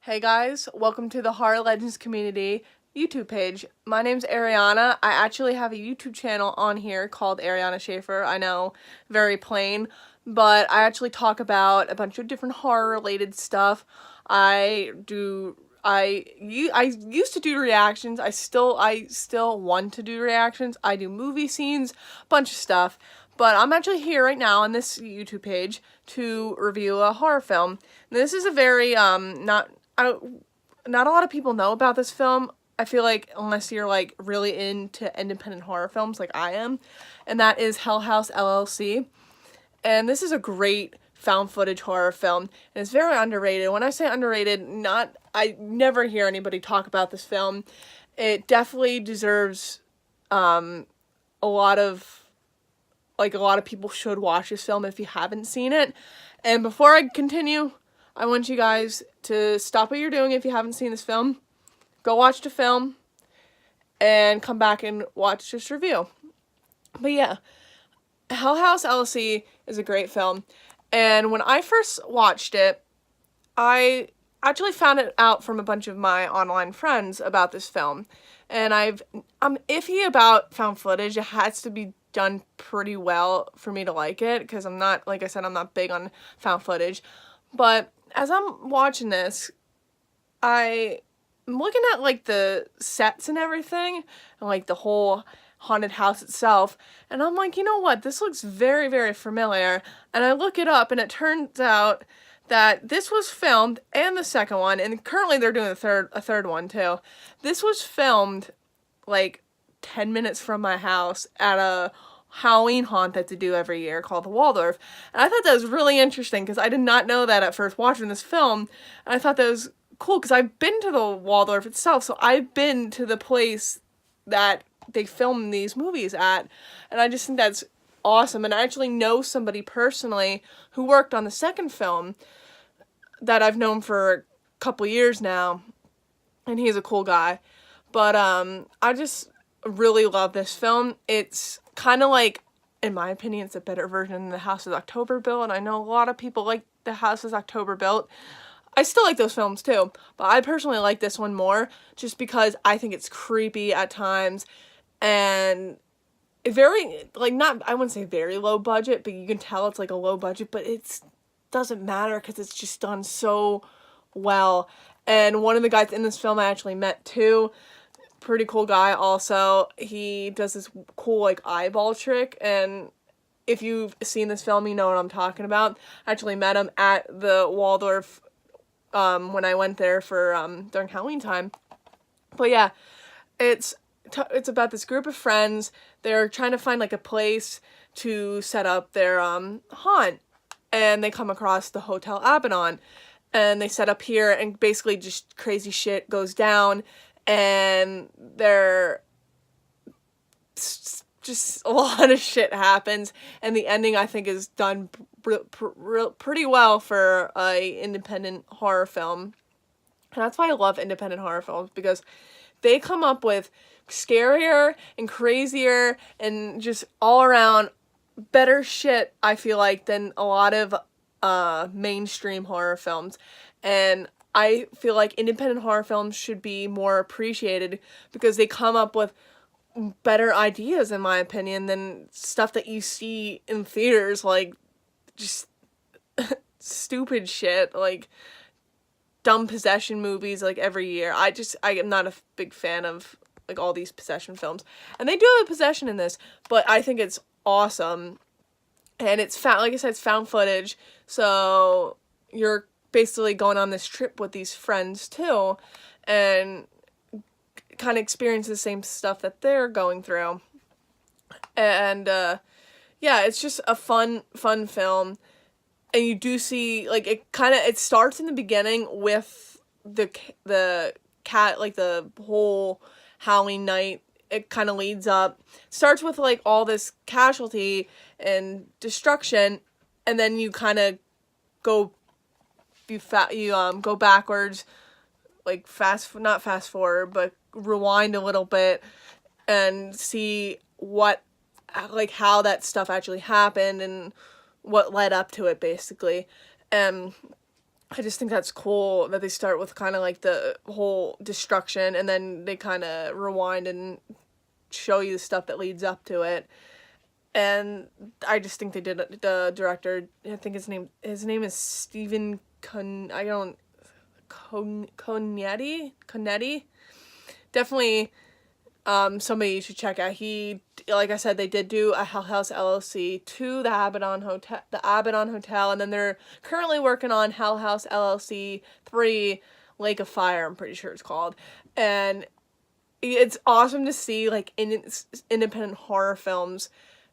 Hey guys, welcome to the Horror Legends Community YouTube page. My name's Arianna. I actually have a YouTube channel on here called Arianna Schaefer. I know, very plain, but I actually talk about a bunch of different horror related stuff. I used to do reactions. I still want to do reactions. I do movie scenes, bunch of stuff. But I'm actually here right now on this YouTube page to review a horror film. And this is a very not a lot of people know about this film. I feel like unless you're like really into independent horror films like I am, and that is Hell House LLC. And this is a great found footage horror film, and it's very underrated. When I say underrated, I never hear anybody talk about this film. It definitely deserves a lot of people should watch this film if you haven't seen it. And before I continue, I want you guys to stop what you're doing if you haven't seen this film. Go watch the film and come back and watch this review. But yeah, Hell House LLC is a great film. And when I first watched it, I actually found it out from a bunch of my online friends about this film. And I'm iffy about found footage. It has to be done pretty well for me to like it, because I'm not, like I said, I'm not big on found footage. But as I'm watching this, I'm looking at like the sets and everything, and like the whole haunted house itself, and I'm like, you know what, this looks very, very familiar. And I look it up, and it turns out that this was filmed, and the second one, and currently they're doing a third one too. This was filmed like 10 minutes from my house at a Halloween haunt that they do every year called the Waldorf. And I thought that was really interesting, because I did not know that at first watching this film. And I thought that was cool, because I've been to the Waldorf itself, so I've been to the place that they film these movies at, and I just think that's awesome. And I actually know somebody personally who worked on the second film that I've known for a couple years now, and he's a cool guy. But I just really love this film. It's kind of like, in my opinion, it's a better version than The House is October Built, and I know a lot of people like The House is October Built. I still like those films too, but I personally like this one more, just because I think it's creepy at times, and very, like, not, I wouldn't say very low budget, but you can tell it's like a low budget, but it doesn't matter, because it's just done so well. And one of the guys in this film I actually met too, pretty cool guy also. He does this cool like eyeball trick, and if you've seen this film, you know what I'm talking about. I actually met him at the Waldorf when I went there for during Halloween time. But yeah, it's about this group of friends. They're trying to find like a place to set up their haunt, and they come across the Hotel Abaddon, and they set up here, and basically just crazy shit goes down, and just a lot of shit happens, and the ending I think is done pretty well for a independent horror film. And that's why I love independent horror films, because they come up with scarier and crazier and just all around better shit, I feel like, than a lot of mainstream horror films. And I feel like independent horror films should be more appreciated, because they come up with better ideas, in my opinion, than stuff that you see in theaters, like just stupid shit, like dumb possession movies like every year. I am not a big fan of like all these possession films. And they do have possession in this, but I think it's awesome. And it's like I said, it's found footage, so you're basically going on this trip with these friends too, and kind of experience the same stuff that they're going through. And yeah, it's just a fun film. And you do see, like, it starts in the beginning with the cat, like the whole Halloween night. It kind of leads up, starts with like all this casualty and destruction, and then you kind of go backwards, like not fast forward, but rewind a little bit, and see how that stuff actually happened and what led up to it, basically. And I just think that's cool that they start with kind of like the whole destruction, and then they kind of rewind and show you the stuff that leads up to it. And I just think they did, the director, I think his name is Stephen Conetti. Definitely somebody you should check out. He, like I said, they did do a Hell House LLC, 2 the Abaddon Hotel, and then they're currently working on Hell House LLC 3 Lake of Fire, I'm pretty sure it's called. And it's awesome to see like independent horror films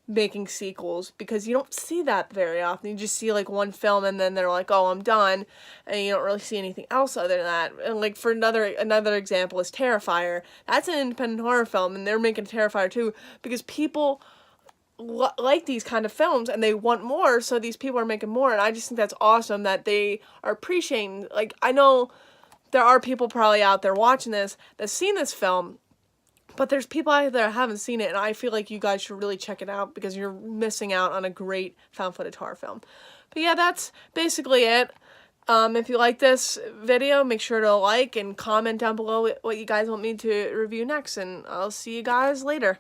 making sequels, because you don't see that very often. You just see like one film and then they're like, oh, I'm done, and you don't really see anything else other than that. And like for another example is Terrifier. That's an independent horror film, and they're making Terrifier 2 because people like these kind of films and they want more, so these people are making more. And I just think that's awesome that they are appreciating, like, I know there are people probably out there watching this that's seen this film, but there's people out there that haven't seen it, and I feel like you guys should really check it out because you're missing out on a great found footage horror film. But yeah, that's basically it. If you like this video, make sure to like and comment down below what you guys want me to review next, and I'll see you guys later.